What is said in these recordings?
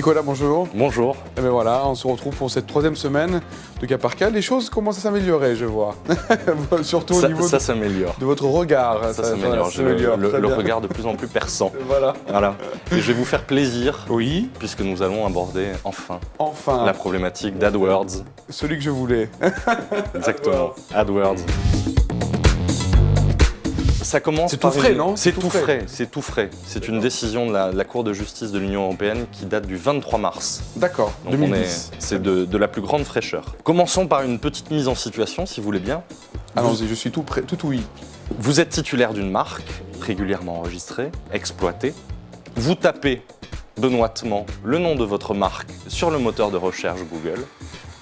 Nicolas, bonjour. Bonjour. Et bien voilà, on se retrouve pour cette 3e semaine de Cas par Cas. Les choses commencent à s'améliorer, je vois. Surtout au niveau de votre regard. Ça s'améliore. Le regard de plus en plus perçant. Voilà. Et je vais vous faire plaisir. Oui. Puisque nous allons aborder enfin la problématique d'AdWords. Celui que je voulais. Exactement. AdWords. Ça commence par tout frais, non? C'est tout frais, c'est tout frais. C'est une décision de la Cour de justice de l'Union européenne qui date du 23 mars. D'accord, 2010. C'est de la plus grande fraîcheur. Commençons par une petite mise en situation, si vous voulez bien. Allons-y, je suis tout oui. Vous êtes titulaire d'une marque, régulièrement enregistrée, exploitée. Vous tapez benoîtement le nom de votre marque sur le moteur de recherche Google.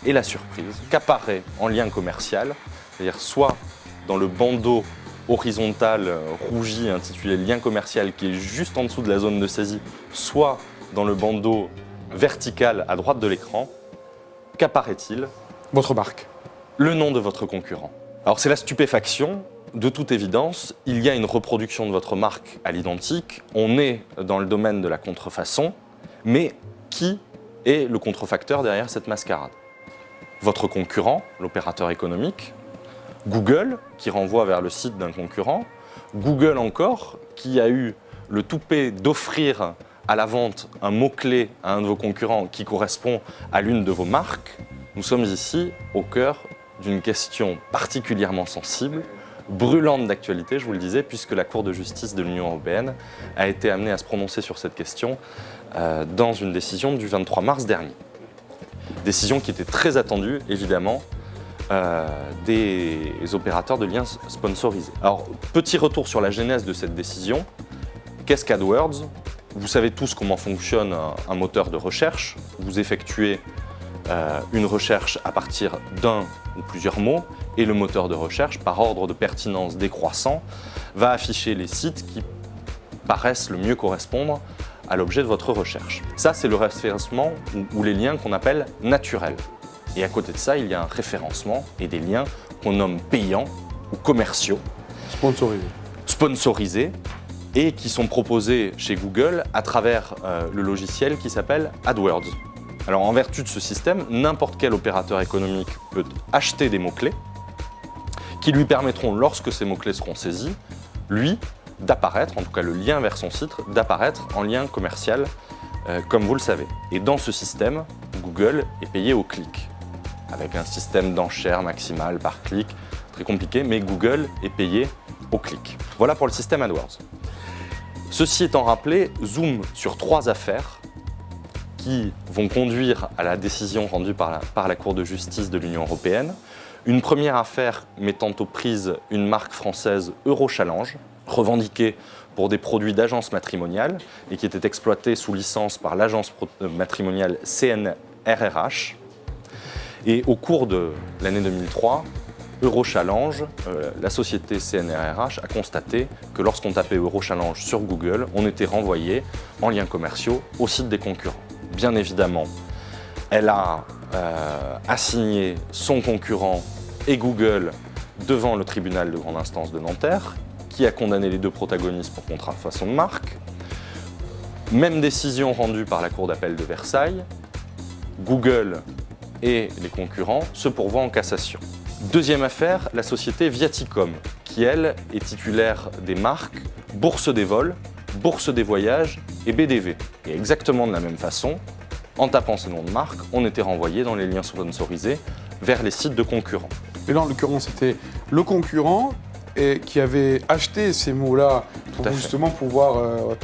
Et la surprise qu'apparaît en lien commercial, c'est-à-dire soit dans le bandeau horizontal rougi intitulé lien commercial qui est juste en dessous de la zone de saisie, soit dans le bandeau vertical à droite de l'écran, qu'apparaît-il? Votre marque. Le nom de votre concurrent. Alors c'est la stupéfaction. De toute évidence, il y a une reproduction de votre marque à l'identique. On est dans le domaine de la contrefaçon, mais qui est le contrefacteur derrière cette mascarade? Votre concurrent, l'opérateur économique, Google, qui renvoie vers le site d'un concurrent, Google encore, qui a eu le toupet d'offrir à la vente un mot-clé à un de vos concurrents qui correspond à l'une de vos marques. Nous sommes ici au cœur d'une question particulièrement sensible, brûlante d'actualité, je vous le disais, puisque la Cour de justice de l'Union européenne a été amenée à se prononcer sur cette question dans une décision du 23 mars dernier. Décision qui était très attendue, évidemment, des opérateurs de liens sponsorisés. Alors, petit retour sur la genèse de cette décision. Qu'est-ce qu'AdWords? Vous savez tous comment fonctionne un moteur de recherche. Vous effectuez une recherche à partir d'un ou plusieurs mots et le moteur de recherche, par ordre de pertinence décroissant, va afficher les sites qui paraissent le mieux correspondre à l'objet de votre recherche. Ça, c'est le référencement ou les liens qu'on appelle naturels. Et à côté de ça, il y a un référencement et des liens qu'on nomme payants ou commerciaux. Sponsorisés et qui sont proposés chez Google à travers le logiciel qui s'appelle AdWords. Alors en vertu de ce système, n'importe quel opérateur économique peut acheter des mots-clés qui lui permettront, lorsque ces mots-clés seront saisis, lui, d'apparaître, en tout cas le lien vers son site, d'apparaître en lien commercial, comme vous le savez. Et dans ce système, Google est payé au clic, avec un système d'enchères maximale par clic, très compliqué, mais Google est payé au clic. Voilà pour le système AdWords. Ceci étant rappelé, zoom sur 3 affaires qui vont conduire à la décision rendue par la Cour de justice de l'Union européenne. Une première affaire mettant aux prises une marque française Eurochallenge, revendiquée pour des produits d'agence matrimoniale et qui était exploitée sous licence par l'agence matrimoniale CNRRH. Et au cours de l'année 2003, Eurochallenge, la société CNRRH, a constaté que lorsqu'on tapait Eurochallenge sur Google, on était renvoyé en liens commerciaux au site des concurrents. Bien évidemment, elle a assigné son concurrent et Google devant le tribunal de grande instance de Nanterre, qui a condamné les 2 protagonistes pour contrefaçon de marque. Même décision rendue par la Cour d'appel de Versailles. Google et les concurrents se pourvoient en cassation. Deuxième affaire, la société Viaticom, qui elle est titulaire des marques Bourse des vols, Bourse des voyages et BDV. Et exactement de la même façon, en tapant ces noms de marques, on était renvoyé dans les liens sponsorisés vers les sites de concurrents. Et là, en l'occurrence, c'était le concurrent qui avait acheté ces mots-là pour justement pouvoir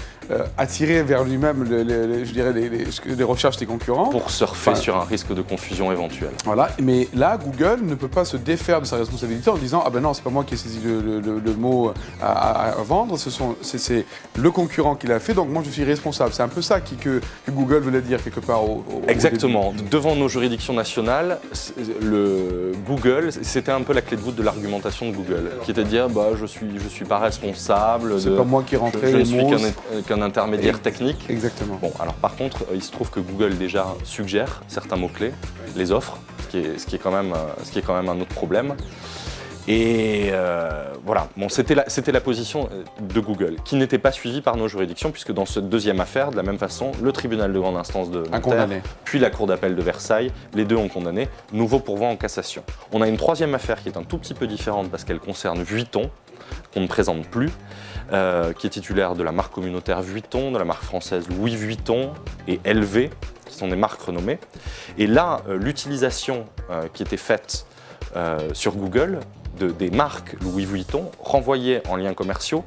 attirer vers lui-même les recherches des concurrents. Pour surfer sur un risque de confusion éventuelle. Voilà, mais là, Google ne peut pas se défaire de sa responsabilité en disant « Ah ben non, c'est pas moi qui ai saisi le mot à vendre, c'est le concurrent qui l'a fait, donc moi je suis responsable ». C'est un peu ça que Google voulait dire quelque part au Exactement. Devant nos juridictions nationales, Google, c'était un peu la clé de voûte de l'argumentation de Google, qui était de dire bah, « je suis pas responsable, c'est pas moi qui rentrais je les suis mots. qu'un intermédiaire technique ». Exactement. Bon, alors par contre, il se trouve que Google déjà suggère certains mots-clés, les offre, ce qui est quand même un autre problème. Et voilà, bon, c'était la position de Google, qui n'était pas suivie par nos juridictions, puisque dans cette deuxième affaire, de la même façon, le tribunal de grande instance de Nanterre, puis la cour d'appel de Versailles, les deux ont condamné, nouveau pourvoi en cassation. On a une troisième affaire qui est un tout petit peu différente, parce qu'elle concerne Vuitton, qu'on ne présente plus, qui est titulaire de la marque communautaire Vuitton, de la marque française Louis Vuitton et LV, qui sont des marques renommées. Et là, l'utilisation qui était faite sur Google des marques Louis Vuitton renvoyait en liens commerciaux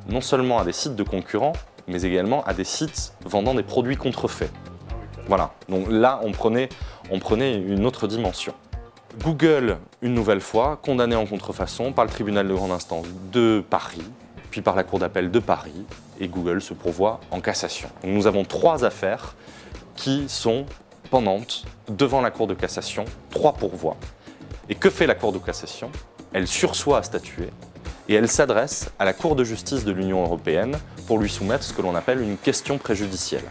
non seulement à des sites de concurrents, mais également à des sites vendant des produits contrefaits. Voilà, donc là, on prenait une autre dimension. Google, une nouvelle fois, condamné en contrefaçon par le tribunal de grande instance de Paris, puis par la cour d'appel de Paris, et Google se pourvoit en cassation. Donc nous avons 3 affaires qui sont pendantes devant la cour de cassation, 3 pourvois. Et que fait la cour de cassation? Elle sursoit à statuer et elle s'adresse à la Cour de justice de l'Union européenne pour lui soumettre ce que l'on appelle une question préjudicielle.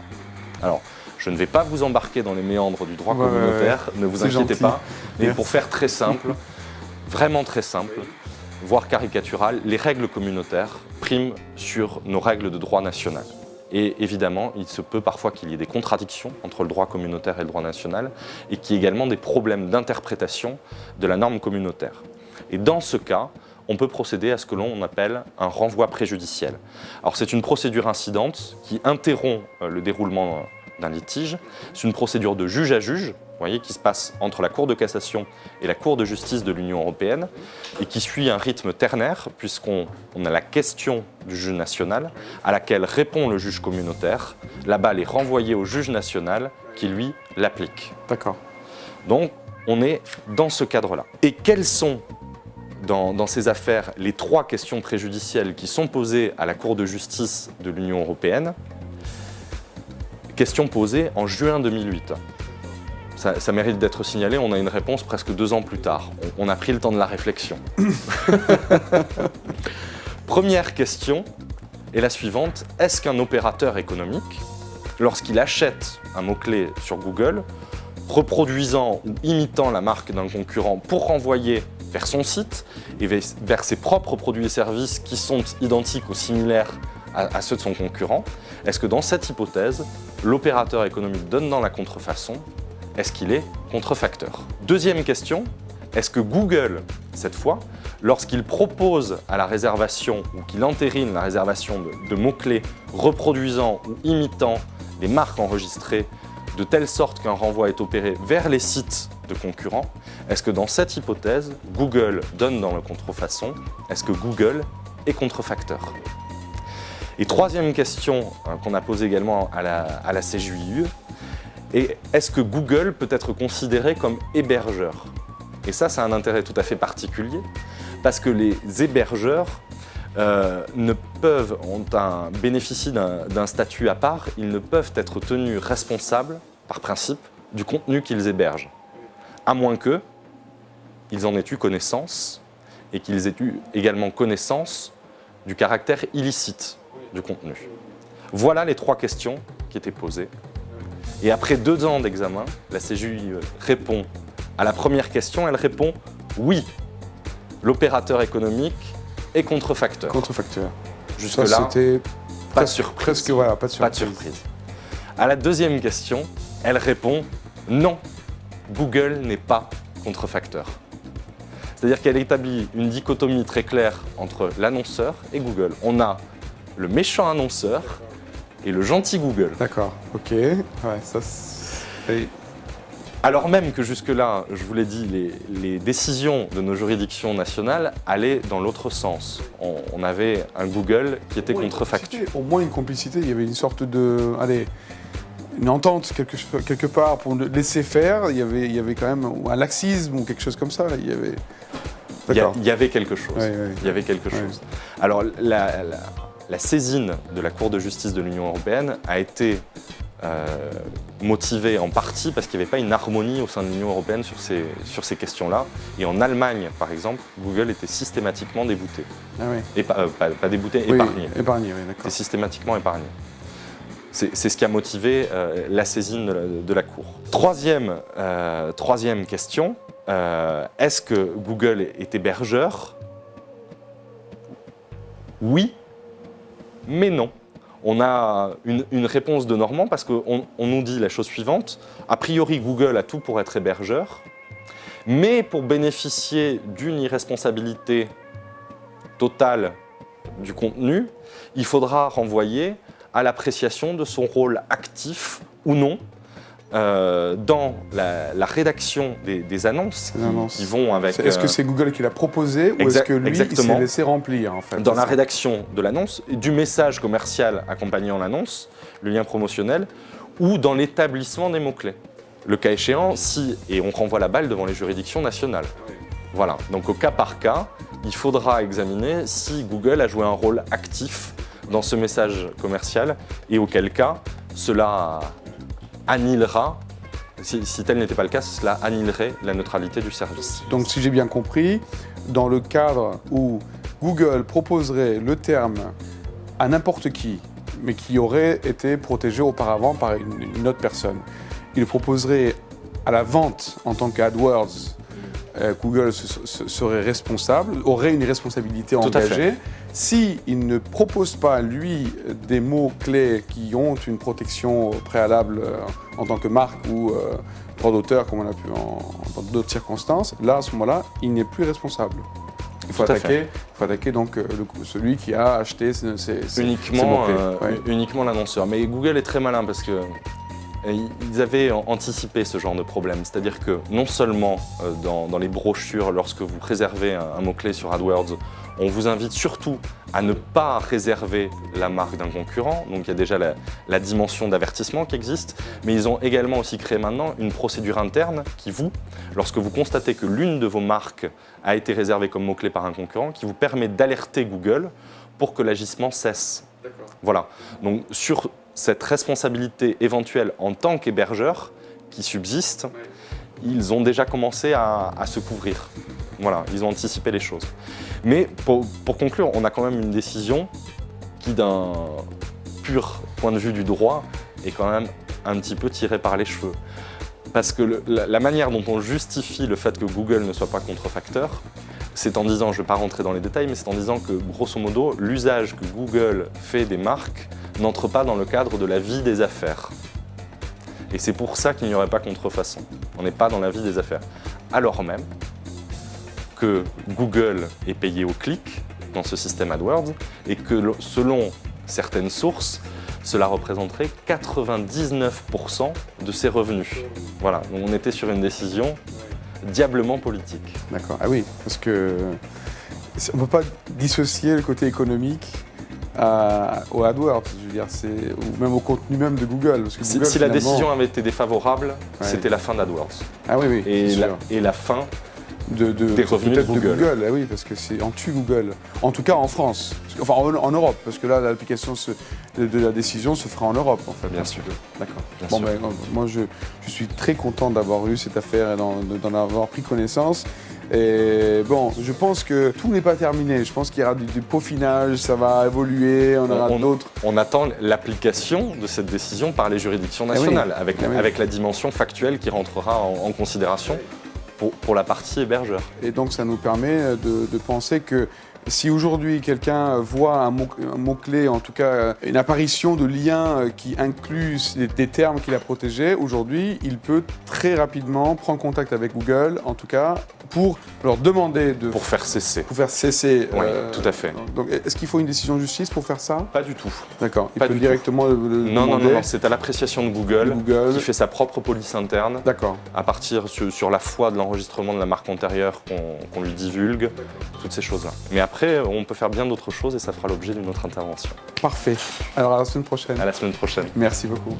Alors, je ne vais pas vous embarquer dans les méandres du droit communautaire, ne vous inquiétez pas, mais pour faire très simple, vraiment très simple, voire caricatural, les règles communautaires priment sur nos règles de droit national. Et évidemment, il se peut parfois qu'il y ait des contradictions entre le droit communautaire et le droit national, et qu'il y ait également des problèmes d'interprétation de la norme communautaire. Et dans ce cas, on peut procéder à ce que l'on appelle un renvoi préjudiciel. Alors c'est une procédure incidente qui interrompt le déroulement d'un litige. C'est une procédure de juge à juge, vous voyez, qui se passe entre la Cour de cassation et la Cour de justice de l'Union européenne et qui suit un rythme ternaire puisqu'on a la question du juge national à laquelle répond le juge communautaire. La balle est renvoyée au juge national qui, lui, l'applique. D'accord. Donc, on est dans ce cadre-là. Et quelles sont, dans ces affaires, les 3 questions préjudicielles qui sont posées à la Cour de justice de l'Union européenne? Question posée en juin 2008. Ça mérite d'être signalé, on a une réponse presque 2 ans plus tard. On a pris le temps de la réflexion. Première question est la suivante. Est-ce qu'un opérateur économique, lorsqu'il achète un mot-clé sur Google, reproduisant ou imitant la marque d'un concurrent pour renvoyer vers son site et vers ses propres produits et services qui sont identiques ou similaires à ceux de son concurrent, est-ce que dans cette hypothèse, l'opérateur économique donnant la contrefaçon, est-ce qu'il est contrefacteur? Deuxième question, est-ce que Google, cette fois, lorsqu'il propose à la réservation ou qu'il entérine la réservation de mots-clés reproduisant ou imitant des marques enregistrées de telle sorte qu'un renvoi est opéré vers les sites de concurrents, est-ce que dans cette hypothèse, Google donne dans le contrefaçon, est-ce que Google est contrefacteur? Et troisième question qu'on a posée également à la CJUE, est-ce que Google peut être considéré comme hébergeur? Et ça, c'est un intérêt tout à fait particulier, parce que les hébergeurs bénéficient d'un statut à part, ils ne peuvent être tenus responsables, par principe, du contenu qu'ils hébergent, à moins qu'ils en aient eu connaissance et qu'ils aient eu également connaissance du caractère illicite du contenu. Voilà les 3 questions qui étaient posées. Et après 2 ans d'examen, la CJUE répond à la première question, elle répond oui, l'opérateur économique est contrefacteur. Contrefacteur. Jusque-là, pas de surprise. Presque, voilà, pas de surprise. Pas de surprise. À la deuxième question, elle répond non, Google n'est pas contrefacteur. C'est-à-dire qu'elle établit une dichotomie très claire entre l'annonceur et Google. On a le méchant annonceur et le gentil Google. D'accord, ok. Ouais, ça Alors même que jusque-là, je vous l'ai dit, les décisions de nos juridictions nationales allaient dans l'autre sens. On avait un Google qui était contrefacteur. Au moins une complicité, il y avait une sorte de... Allez, une entente quelque part pour le laisser faire. Il y avait quand même un laxisme ou quelque chose comme ça. Il y avait... Il y avait quelque chose. Il y avait quelque chose. Alors, la saisine de la Cour de justice de l'Union européenne a été motivée en partie parce qu'il n'y avait pas une harmonie au sein de l'Union européenne sur ces questions-là. Et en Allemagne, par exemple, Google était systématiquement débouté. Ah oui. Et pas débouté, épargné. Épargné, oui, d'accord. C'était systématiquement épargné. C'est ce qui a motivé la saisine de la Cour. Troisième question, est-ce que Google est hébergeur? Oui, mais non. On a une réponse de Normand parce qu'on nous dit la chose suivante. A priori, Google a tout pour être hébergeur, mais pour bénéficier d'une irresponsabilité totale du contenu, il faudra renvoyer à l'appréciation de son rôle actif ou non dans la rédaction des annonces qui vont avec... Est-ce que c'est Google qui l'a proposé ou est-ce que lui, il s'est laissé remplir en fait? Dans la rédaction de l'annonce, du message commercial accompagnant l'annonce, le lien promotionnel, ou dans l'établissement des mots-clés. Le cas échéant, et on renvoie la balle devant les juridictions nationales. Voilà, donc au cas par cas, il faudra examiner si Google a joué un rôle actif dans ce message commercial et auquel cas cela annihilera, si tel n'était pas le cas, cela annihilerait la neutralité du service. Donc si j'ai bien compris, dans le cadre où Google proposerait le terme à n'importe qui, mais qui aurait été protégé auparavant par une autre personne, il le proposerait à la vente en tant qu'AdWords, Google serait responsable, aurait une responsabilité engagée. S'il ne propose pas, lui, des mots-clés qui ont une protection préalable en tant que marque ou droit d'auteur, comme on a pu dans d'autres circonstances, là, à ce moment-là, il n'est plus responsable. Il faut attaquer donc celui qui a acheté uniquement l'annonceur. Mais Google est très malin parce que ils avaient anticipé ce genre de problème, c'est-à-dire que non seulement dans les brochures, lorsque vous réservez un mot-clé sur AdWords, on vous invite surtout à ne pas réserver la marque d'un concurrent, donc il y a déjà la dimension d'avertissement qui existe, mais ils ont également aussi créé maintenant une procédure interne qui lorsque vous constatez que l'une de vos marques a été réservée comme mot-clé par un concurrent, qui vous permet d'alerter Google pour que l'agissement cesse. Voilà, donc sur cette responsabilité éventuelle en tant qu'hébergeur qui subsiste, ils ont déjà commencé à se couvrir. Voilà, ils ont anticipé les choses. Mais pour conclure, on a quand même une décision qui, d'un pur point de vue du droit, est quand même un petit peu tirée par les cheveux. Parce que la manière dont on justifie le fait que Google ne soit pas contrefacteur, c'est en disant, je ne vais pas rentrer dans les détails, mais c'est en disant que, grosso modo, l'usage que Google fait des marques n'entre pas dans le cadre de la vie des affaires. Et c'est pour ça qu'il n'y aurait pas contrefaçon. On n'est pas dans la vie des affaires. Alors même que Google est payé au clic dans ce système AdWords et que selon certaines sources, cela représenterait 99% de ses revenus. Voilà, donc on était sur une décision diablement politique. D'accord, ah oui, parce que on ne peut pas dissocier le côté économique au AdWords, je veux dire, ou même au contenu même de Google. Parce que Google, si la décision avait été défavorable, c'était la fin d'AdWords. Ah oui, et la fin des revenus de Google. Ah oui, parce que c'est en tue Google. En tout cas en France, enfin en Europe, parce que là l'application de la décision se fera en Europe en fait. Bien sûr. D'accord. Bon, ben, moi je suis très content d'avoir eu cette affaire et d'en avoir pris connaissance. Et bon, je pense que tout n'est pas terminé. Je pense qu'il y aura du peaufinage, ça va évoluer, on aura d'autres. On attend l'application de cette décision par les juridictions nationales, avec la dimension factuelle qui rentrera en considération pour la partie hébergeur. Et donc ça nous permet de penser que si aujourd'hui quelqu'un voit un mot-clé, en tout cas une apparition de lien qui inclut des termes qu'il a protégés, aujourd'hui il peut très rapidement prendre contact avec Google, en tout cas pour leur demander de... Pour faire cesser. Pour faire cesser. Oui, tout à fait. Donc est-ce qu'il faut une décision de justice pour faire ça? Pas du tout. D'accord. Il peut directement le demander. Non, c'est à l'appréciation de Google qui fait sa propre police interne. D'accord. À partir sur la foi de l'enregistrement de la marque antérieure qu'on lui divulgue, toutes ces choses-là. Mais après, on peut faire bien d'autres choses et ça fera l'objet d'une autre intervention. Parfait. Alors à la semaine prochaine. À la semaine prochaine. Merci beaucoup.